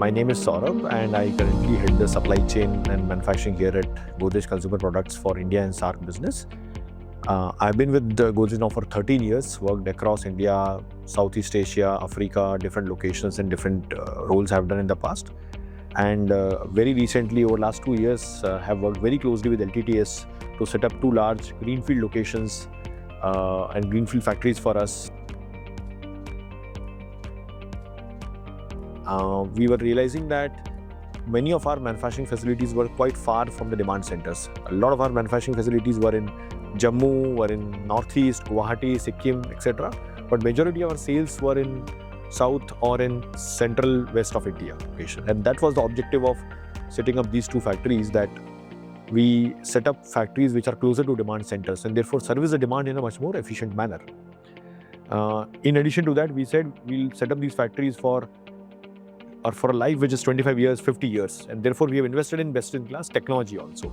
My name is Saurabh and I currently head the supply chain and manufacturing here at Godrej Consumer Products for India and SAARC business. I've been with Godrej now for 13 years, worked across India, Southeast Asia, Africa, different locations and different roles I've done in the past. And very recently, over the last 2 years, have worked very closely with LTTS to set up 2 large Greenfield locations and Greenfield factories for us. We were realizing that many of our manufacturing facilities were quite far from the demand centers. A lot of our manufacturing facilities were in Jammu, were in Northeast, Guwahati, Sikkim, etc. But majority of our sales were in South or in Central West of India location. And that was the objective of setting up these 2 factories, that we set up factories which are closer to demand centers and therefore service the demand in a much more efficient manner. In addition to that, we said we'll set up these factories for a life which is 25 years, 50 years. And therefore, we have invested in best-in-class technology also.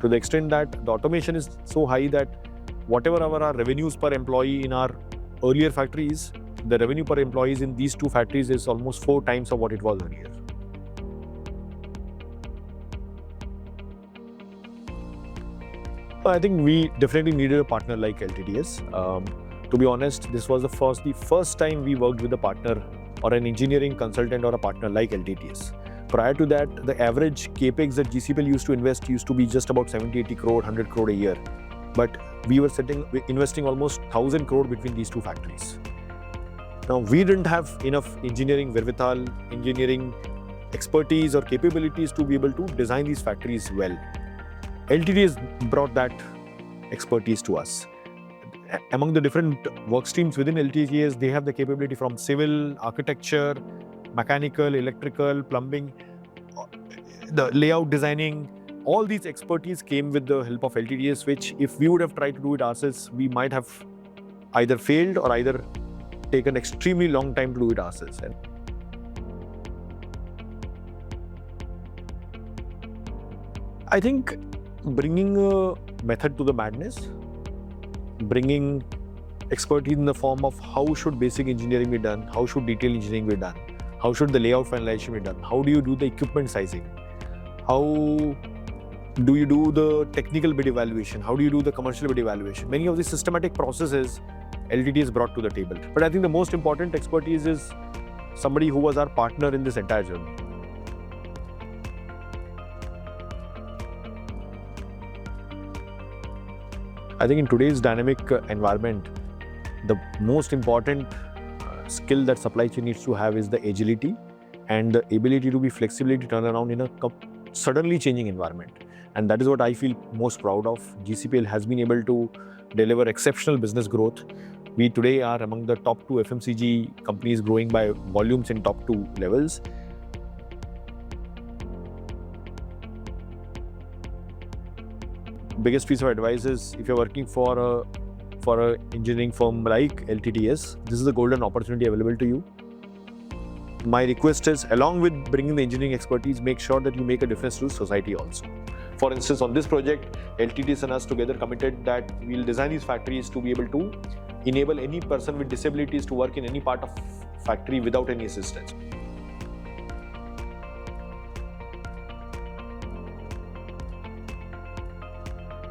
To the extent that the automation is so high that whatever our revenues per employee in our earlier factories, the revenue per employees in these 2 factories is almost 4 times of what it was earlier. I think we definitely needed a partner like LTTS. To be honest, this was the first time we worked with a partner or an engineering consultant or a partner like LTTS. Prior to that, the average capex that GCPL used to be just about 70-80 crore, 100 crore a year. But we were investing almost 1,000 crore between these 2 factories. Now, we didn't have enough engineering wherewithal, engineering expertise or capabilities to be able to design these factories well. LTTS brought that expertise to us. Among the different work streams within LTTS, they have the capability from civil, architecture, mechanical, electrical, plumbing, the layout designing. All these expertise came with the help of LTTS, which if we would have tried to do it ourselves, we might have either failed or either taken extremely long time to do it ourselves. And I think bringing a method to the madness, bringing expertise in the form of how should basic engineering be done, how should detail engineering be done, how should the layout finalization be done, how do you do the equipment sizing, how do you do the technical bid evaluation, how do you do the commercial bid evaluation. Many of these systematic processes LTTS brought to the table. But I think the most important expertise is somebody who was our partner in this entire journey. I think in today's dynamic environment, the most important skill that supply chain needs to have is the agility and the ability to be flexible to turn around in a suddenly changing environment. And that is what I feel most proud of. GCPL has been able to deliver exceptional business growth. We today are among the top 2 FMCG companies growing by volumes in top 2 levels. Biggest piece of advice is, if you're working for a engineering firm like LTTS, this is a golden opportunity available to you. My request is, along with bringing the engineering expertise, make sure that you make a difference to society also. For instance, on this project, LTTS and us together committed that we'll design these factories to be able to enable any person with disabilities to work in any part of factory without any assistance.